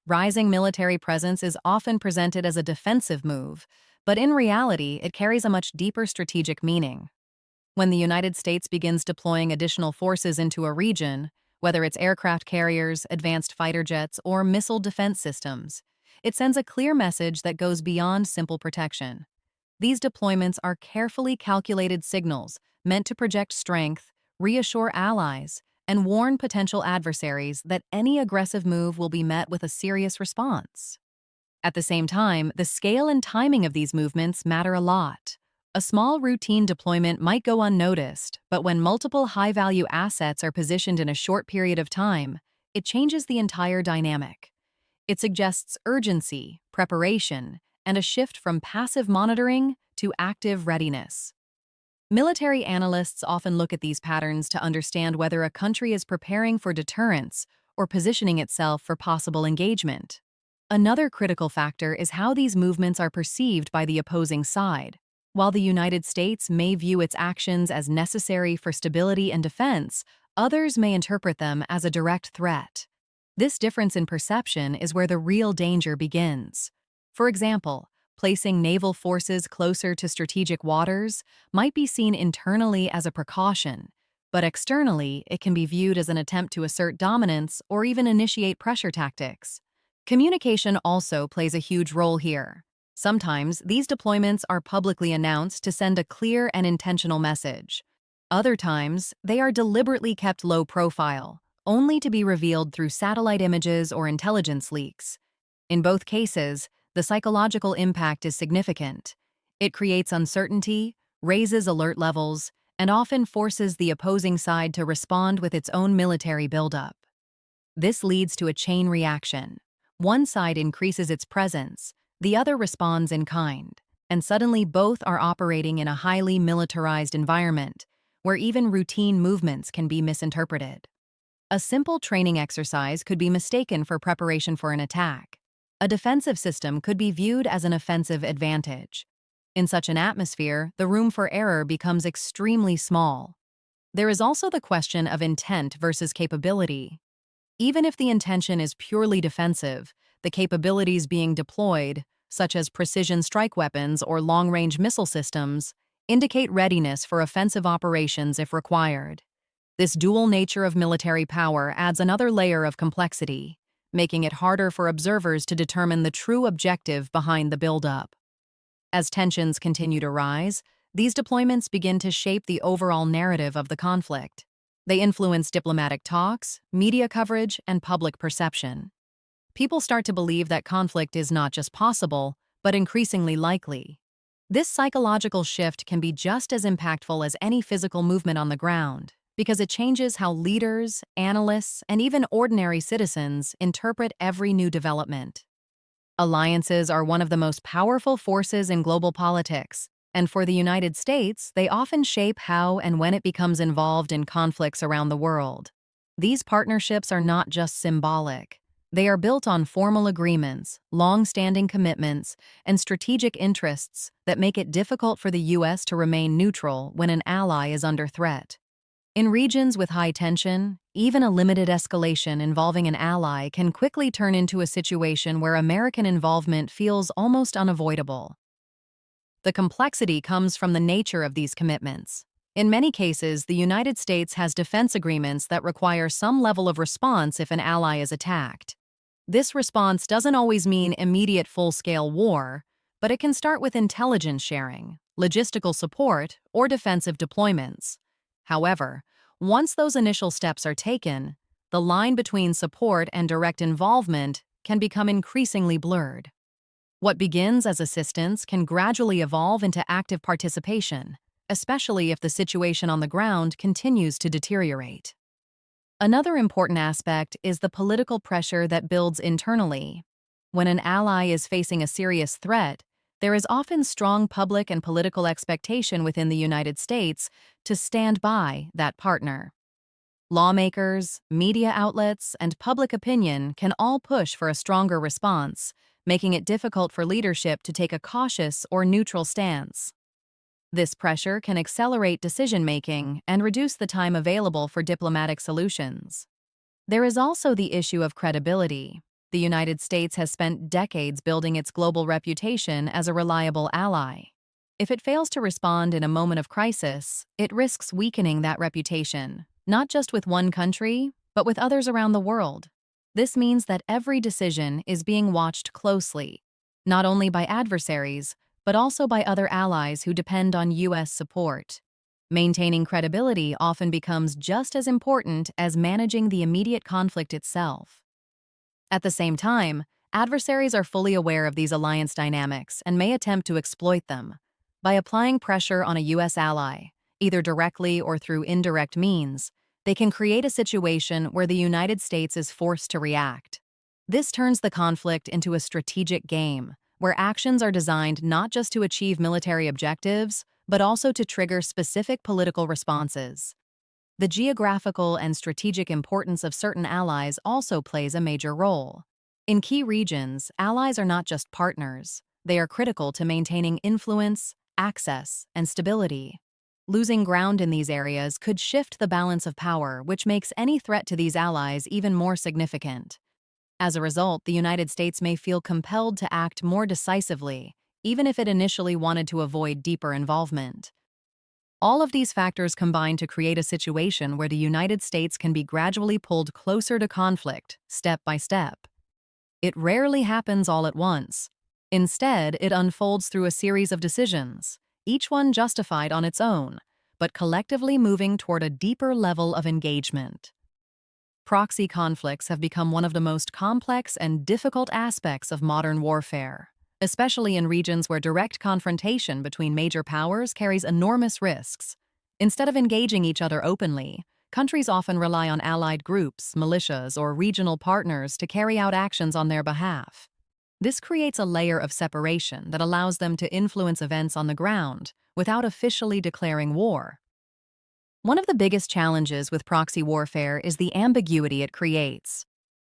Rising military presence is often presented as a defensive move, but in reality, it carries a much deeper strategic meaning. When the United States begins deploying additional forces into a region, whether it's aircraft carriers, advanced fighter jets, or missile defense systems, it sends a clear message that goes beyond simple protection. These deployments are carefully calculated signals meant to project strength, reassure allies, and warn potential adversaries that any aggressive move will be met with a serious response. At the same time, the scale and timing of these movements matter a lot. A small routine deployment might go unnoticed, but when multiple high-value assets are positioned in a short period of time, it changes the entire dynamic. It suggests urgency, preparation, and a shift from passive monitoring to active readiness. Military analysts often look at these patterns to understand whether a country is preparing for deterrence or positioning itself for possible engagement. Another critical factor is how these movements are perceived by the opposing side. While the United States may view its actions as necessary for stability and defense, others may interpret them as a direct threat. This difference in perception is where the real danger begins. For example, placing naval forces closer to strategic waters might be seen internally as a precaution, but externally it can be viewed as an attempt to assert dominance or even initiate pressure tactics. Communication also plays a huge role here. Sometimes these deployments are publicly announced to send a clear and intentional message. Other times, they are deliberately kept low profile, only to be revealed through satellite images or intelligence leaks. In both cases, the psychological impact is significant. It creates uncertainty, raises alert levels, and often forces the opposing side to respond with its own military buildup. This leads to a chain reaction. One side increases its presence, the other responds in kind, and suddenly both are operating in a highly militarized environment, where even routine movements can be misinterpreted. A simple training exercise could be mistaken for preparation for an attack. A defensive system could be viewed as an offensive advantage. In such an atmosphere, the room for error becomes extremely small. There is also the question of intent versus capability. Even if the intention is purely defensive, the capabilities being deployed, such as precision strike weapons or long-range missile systems, indicate readiness for offensive operations if required. This dual nature of military power adds another layer of complexity, making it harder for observers to determine the true objective behind the buildup. As tensions continue to rise, these deployments begin to shape the overall narrative of the conflict. They influence diplomatic talks, media coverage, and public perception. People start to believe that conflict is not just possible, but increasingly likely. This psychological shift can be just as impactful as any physical movement on the ground, because it changes how leaders, analysts, and even ordinary citizens interpret every new development. Alliances are one of the most powerful forces in global politics, and for the United States, they often shape how and when it becomes involved in conflicts around the world. These partnerships are not just symbolic. They are built on formal agreements, long-standing commitments, and strategic interests that make it difficult for the U.S. to remain neutral when an ally is under threat. In regions with high tension, even a limited escalation involving an ally can quickly turn into a situation where American involvement feels almost unavoidable. The complexity comes from the nature of these commitments. In many cases, the United States has defense agreements that require some level of response if an ally is attacked. This response doesn't always mean immediate full-scale war, but it can start with intelligence sharing, logistical support, or defensive deployments. However, once those initial steps are taken, the line between support and direct involvement can become increasingly blurred. What begins as assistance can gradually evolve into active participation, especially if the situation on the ground continues to deteriorate. Another important aspect is the political pressure that builds internally. When an ally is facing a serious threat, there is often strong public and political expectation within the United States to stand by that partner. Lawmakers, media outlets, and public opinion can all push for a stronger response, making it difficult for leadership to take a cautious or neutral stance. This pressure can accelerate decision-making and reduce the time available for diplomatic solutions. There is also the issue of credibility. The United States has spent decades building its global reputation as a reliable ally. If it fails to respond in a moment of crisis, it risks weakening that reputation, not just with one country, but with others around the world. This means that every decision is being watched closely, not only by adversaries, but also by other allies who depend on U.S. support. Maintaining credibility often becomes just as important as managing the immediate conflict itself. At the same time, adversaries are fully aware of these alliance dynamics and may attempt to exploit them. By applying pressure on a U.S. ally, either directly or through indirect means, they can create a situation where the United States is forced to react. This turns the conflict into a strategic game, where actions are designed not just to achieve military objectives, but also to trigger specific political responses. The geographical and strategic importance of certain allies also plays a major role. In key regions, allies are not just partners, they are critical to maintaining influence, access, and stability. Losing ground in these areas could shift the balance of power, which makes any threat to these allies even more significant. As a result, the United States may feel compelled to act more decisively, even if it initially wanted to avoid deeper involvement. All of these factors combine to create a situation where the United States can be gradually pulled closer to conflict, step by step. It rarely happens all at once. Instead, it unfolds through a series of decisions, each one justified on its own, but collectively moving toward a deeper level of engagement. Proxy conflicts have become one of the most complex and difficult aspects of modern warfare, especially in regions where direct confrontation between major powers carries enormous risks. Instead of engaging each other openly, countries often rely on allied groups, militias, or regional partners to carry out actions on their behalf. This creates a layer of separation that allows them to influence events on the ground without officially declaring war. One of the biggest challenges with proxy warfare is the ambiguity it creates.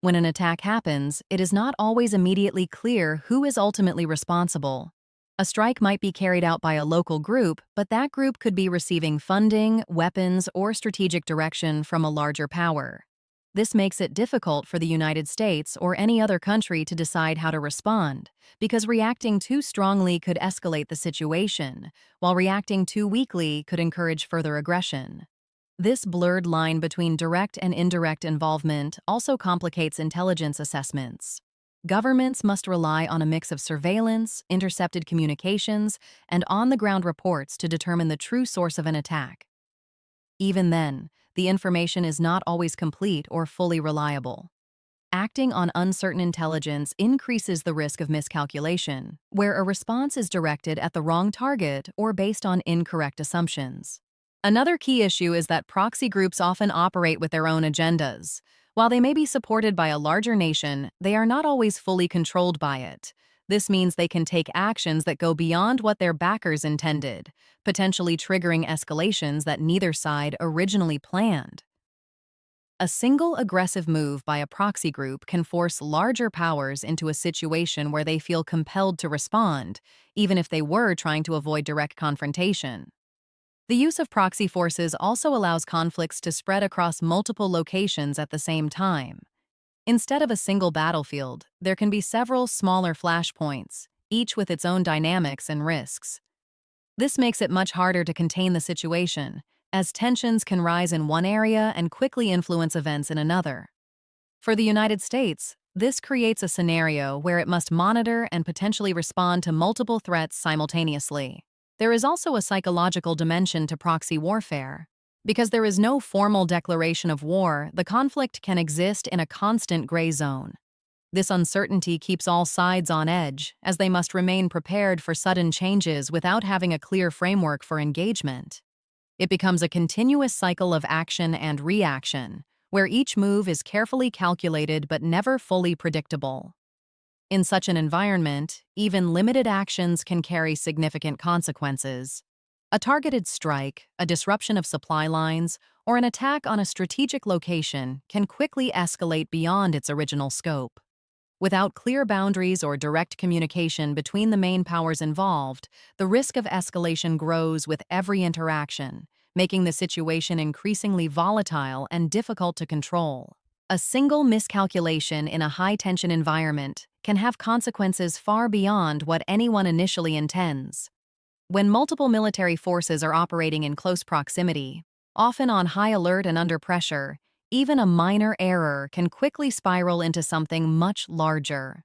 When an attack happens, it is not always immediately clear who is ultimately responsible. A strike might be carried out by a local group, but that group could be receiving funding, weapons, or strategic direction from a larger power. This makes it difficult for the United States or any other country to decide how to respond, because reacting too strongly could escalate the situation, while reacting too weakly could encourage further aggression. This blurred line between direct and indirect involvement also complicates intelligence assessments. Governments must rely on a mix of surveillance, intercepted communications, and on-the-ground reports to determine the true source of an attack. Even then, the information is not always complete or fully reliable. Acting on uncertain intelligence increases the risk of miscalculation, where a response is directed at the wrong target or based on incorrect assumptions. Another key issue is that proxy groups often operate with their own agendas. While they may be supported by a larger nation, they are not always fully controlled by it. This means they can take actions that go beyond what their backers intended, potentially triggering escalations that neither side originally planned. A single aggressive move by a proxy group can force larger powers into a situation where they feel compelled to respond, even if they were trying to avoid direct confrontation. The use of proxy forces also allows conflicts to spread across multiple locations at the same time. Instead of a single battlefield, there can be several smaller flashpoints, each with its own dynamics and risks. This makes it much harder to contain the situation, as tensions can rise in one area and quickly influence events in another. For the United States, this creates a scenario where it must monitor and potentially respond to multiple threats simultaneously. There is also a psychological dimension to proxy warfare. Because there is no formal declaration of war, the conflict can exist in a constant gray zone. This uncertainty keeps all sides on edge, as they must remain prepared for sudden changes without having a clear framework for engagement. It becomes a continuous cycle of action and reaction, where each move is carefully calculated but never fully predictable. In such an environment, even limited actions can carry significant consequences. A targeted strike, a disruption of supply lines, or an attack on a strategic location can quickly escalate beyond its original scope. Without clear boundaries or direct communication between the main powers involved, the risk of escalation grows with every interaction, making the situation increasingly volatile and difficult to control. A single miscalculation in a high-tension environment can have consequences far beyond what anyone initially intends. When multiple military forces are operating in close proximity, often on high alert and under pressure, even a minor error can quickly spiral into something much larger.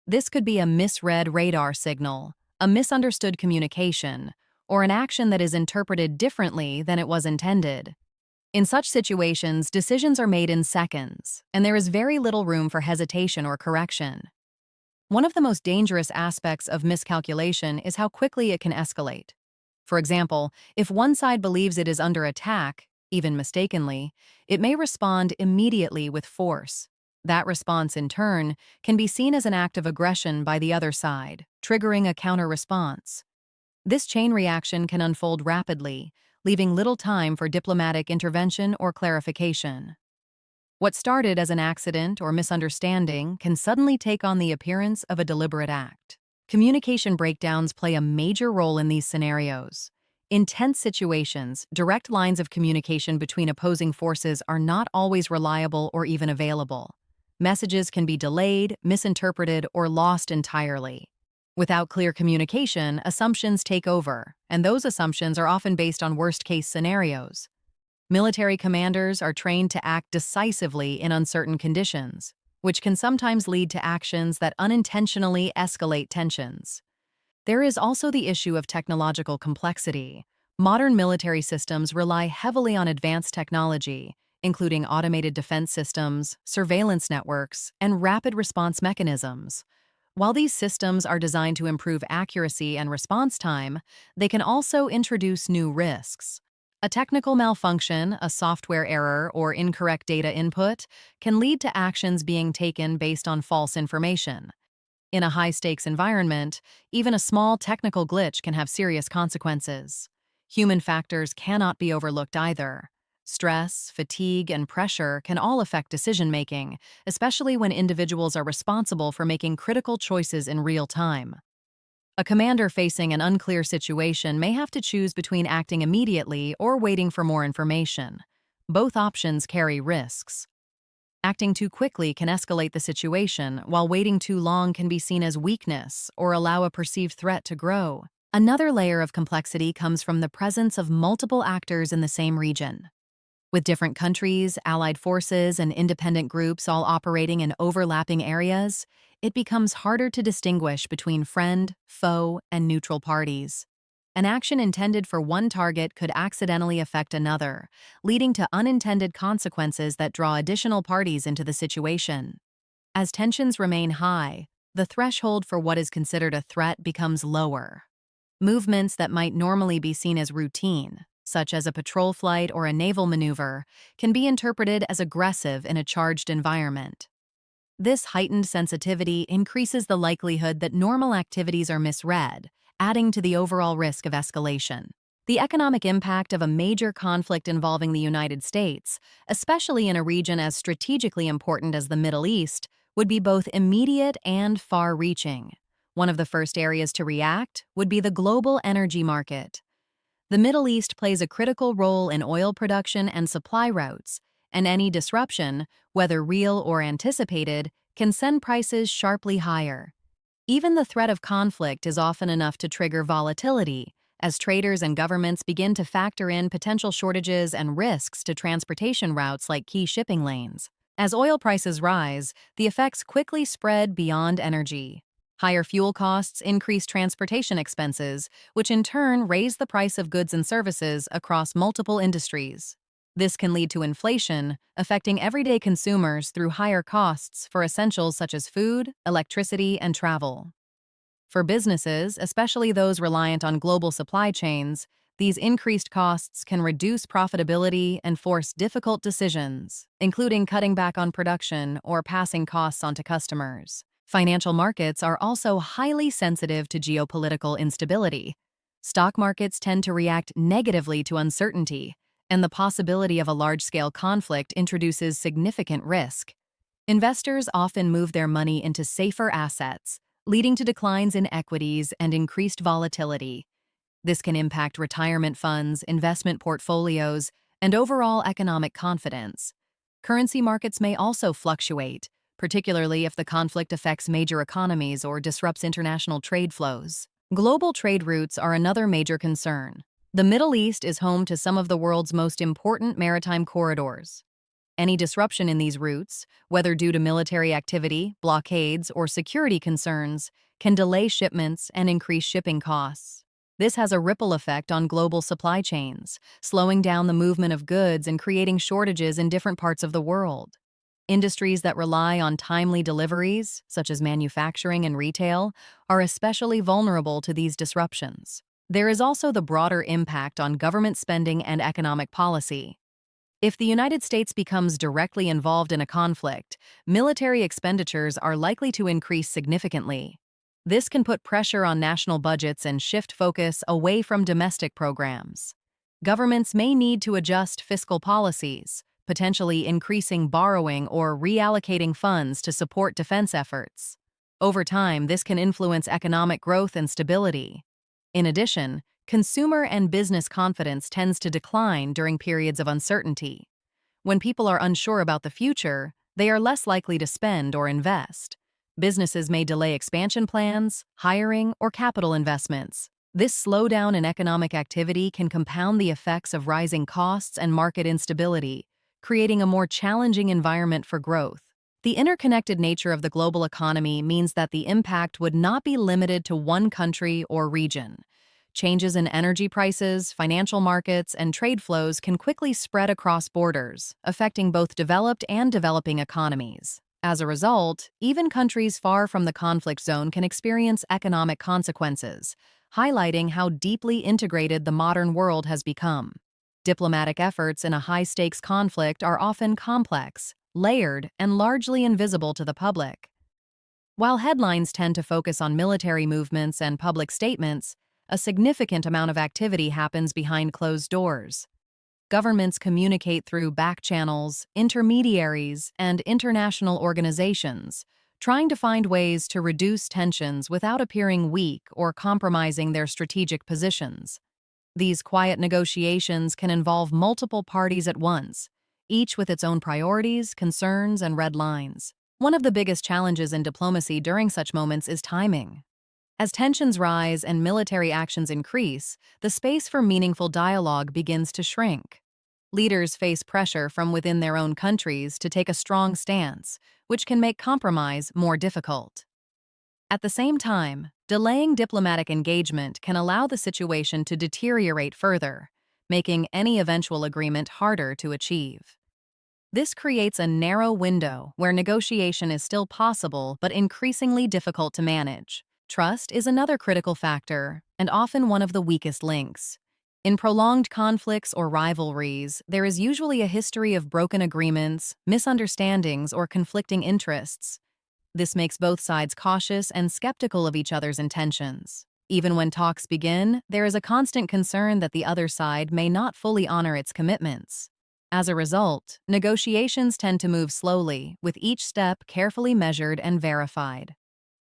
This could be a misread radar signal, a misunderstood communication, or an action that is interpreted differently than it was intended. In such situations, decisions are made in seconds, and there is very little room for hesitation or correction. One of the most dangerous aspects of miscalculation is how quickly it can escalate. For example, if one side believes it is under attack, even mistakenly, it may respond immediately with force. That response, in turn, can be seen as an act of aggression by the other side, triggering a counter-response. This chain reaction can unfold rapidly, leaving little time for diplomatic intervention or clarification. What started as an accident or misunderstanding can suddenly take on the appearance of a deliberate act. Communication breakdowns play a major role in these scenarios. In tense situations, direct lines of communication between opposing forces are not always reliable or even available. Messages can be delayed, misinterpreted, or lost entirely. Without clear communication, assumptions take over, and those assumptions are often based on worst-case scenarios. Military commanders are trained to act decisively in uncertain conditions, which can sometimes lead to actions that unintentionally escalate tensions. There is also the issue of technological complexity. Modern military systems rely heavily on advanced technology, including automated defense systems, surveillance networks, and rapid response mechanisms. While these systems are designed to improve accuracy and response time, they can also introduce new risks. A technical malfunction, a software error, or incorrect data input can lead to actions being taken based on false information. In a high-stakes environment, even a small technical glitch can have serious consequences. Human factors cannot be overlooked either. Stress, fatigue, and pressure can all affect decision-making, especially when individuals are responsible for making critical choices in real time. A commander facing an unclear situation may have to choose between acting immediately or waiting for more information. Both options carry risks. Acting too quickly can escalate the situation, while waiting too long can be seen as weakness or allow a perceived threat to grow. Another layer of complexity comes from the presence of multiple actors in the same region. With different countries, allied forces, and independent groups all operating in overlapping areas, it becomes harder to distinguish between friend, foe, and neutral parties. An action intended for one target could accidentally affect another, leading to unintended consequences that draw additional parties into the situation. As tensions remain high, the threshold for what is considered a threat becomes lower. Movements that might normally be seen as routine, such as a patrol flight or a naval maneuver, can be interpreted as aggressive in a charged environment. This heightened sensitivity increases the likelihood that normal activities are misread, adding to the overall risk of escalation. The economic impact of a major conflict involving the United States, especially in a region as strategically important as the Middle East, would be both immediate and far-reaching. One of the first areas to react would be the global energy market. The Middle East plays a critical role in oil production and supply routes, and any disruption, whether real or anticipated, can send prices sharply higher. Even the threat of conflict is often enough to trigger volatility, as traders and governments begin to factor in potential shortages and risks to transportation routes like key shipping lanes. As oil prices rise, the effects quickly spread beyond energy. Higher fuel costs increase transportation expenses, which in turn raise the price of goods and services across multiple industries. This can lead to inflation, affecting everyday consumers through higher costs for essentials such as food, electricity, and travel. For businesses, especially those reliant on global supply chains, these increased costs can reduce profitability and force difficult decisions, including cutting back on production or passing costs on to customers. Financial markets are also highly sensitive to geopolitical instability. Stock markets tend to react negatively to uncertainty, and the possibility of a large-scale conflict introduces significant risk. Investors often move their money into safer assets, leading to declines in equities and increased volatility. This can impact retirement funds, investment portfolios, and overall economic confidence. Currency markets may also fluctuate, particularly if the conflict affects major economies or disrupts international trade flows. Global trade routes are another major concern. The Middle East is home to some of the world's most important maritime corridors. Any disruption in these routes, whether due to military activity, blockades, or security concerns, can delay shipments and increase shipping costs. This has a ripple effect on global supply chains, slowing down the movement of goods and creating shortages in different parts of the world. Industries that rely on timely deliveries, such as manufacturing and retail, are especially vulnerable to these disruptions. There is also the broader impact on government spending and economic policy. If the United States becomes directly involved in a conflict, military expenditures are likely to increase significantly. This can put pressure on national budgets and shift focus away from domestic programs. Governments may need to adjust fiscal policies, potentially increasing borrowing or reallocating funds to support defense efforts. Over time, this can influence economic growth and stability. In addition, consumer and business confidence tends to decline during periods of uncertainty. When people are unsure about the future, they are less likely to spend or invest. Businesses may delay expansion plans, hiring, or capital investments. This slowdown in economic activity can compound the effects of rising costs and market instability, creating a more challenging environment for growth. The interconnected nature of the global economy means that the impact would not be limited to one country or region. Changes in energy prices, financial markets, and trade flows can quickly spread across borders, affecting both developed and developing economies. As a result, even countries far from the conflict zone can experience economic consequences, highlighting how deeply integrated the modern world has become. Diplomatic efforts in a high-stakes conflict are often complex, layered, and largely invisible to the public. While headlines tend to focus on military movements and public statements, a significant amount of activity happens behind closed doors. Governments communicate through back channels, intermediaries, and international organizations, trying to find ways to reduce tensions without appearing weak or compromising their strategic positions. These quiet negotiations can involve multiple parties at once, each with its own priorities, concerns, and red lines. One of the biggest challenges in diplomacy during such moments is timing. As tensions rise and military actions increase, the space for meaningful dialogue begins to shrink. Leaders face pressure from within their own countries to take a strong stance, which can make compromise more difficult. At the same time, delaying diplomatic engagement can allow the situation to deteriorate further, making any eventual agreement harder to achieve. This creates a narrow window where negotiation is still possible but increasingly difficult to manage. Trust is another critical factor, and often one of the weakest links. In prolonged conflicts or rivalries, there is usually a history of broken agreements, misunderstandings, or conflicting interests. This makes both sides cautious and skeptical of each other's intentions. Even when talks begin, there is a constant concern that the other side may not fully honor its commitments. As a result, negotiations tend to move slowly, with each step carefully measured and verified.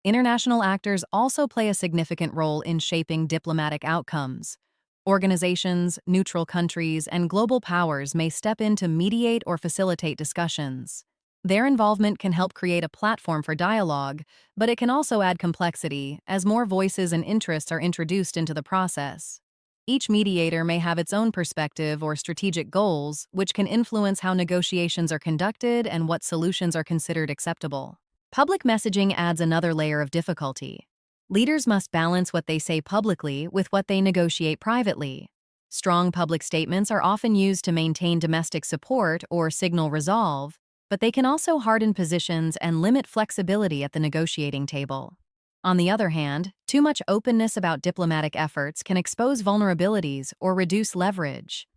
International actors also play a significant role in shaping diplomatic outcomes. Organizations, neutral countries, and global powers may step in to mediate or facilitate discussions. Their involvement can help create a platform for dialogue, but it can also add complexity as more voices and interests are introduced into the process. Each mediator may have its own perspective or strategic goals, which can influence how negotiations are conducted and what solutions are considered acceptable. Public messaging adds another layer of difficulty. Leaders must balance what they say publicly with what they negotiate privately. Strong public statements are often used to maintain domestic support or signal resolve, but they can also harden positions and limit flexibility at the negotiating table. On the other hand, too much openness about diplomatic efforts can expose vulnerabilities or reduce leverage.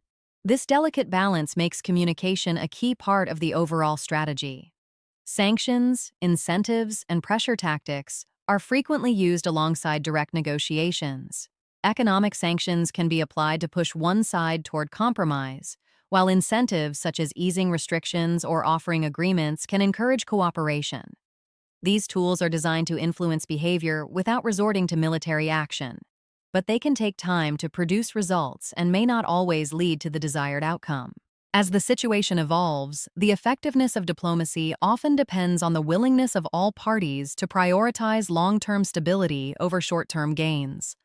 This delicate balance makes communication a key part of the overall strategy. Sanctions, incentives, and pressure tactics are frequently used alongside direct negotiations. Economic sanctions can be applied to push one side toward compromise, while incentives such as easing restrictions or offering agreements can encourage cooperation. These tools are designed to influence behavior without resorting to military action, but they can take time to produce results and may not always lead to the desired outcome. As the situation evolves, the effectiveness of diplomacy often depends on the willingness of all parties to prioritize long-term stability over short-term gains.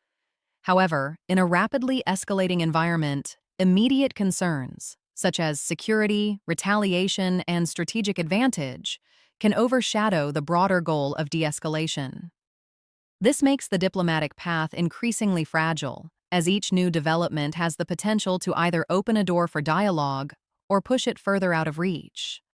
However, in a rapidly escalating environment, immediate concerns, such as security, retaliation, and strategic advantage, can overshadow the broader goal of de-escalation. This makes the diplomatic path increasingly fragile, as each new development has the potential to either open a door for dialogue or push it further out of reach.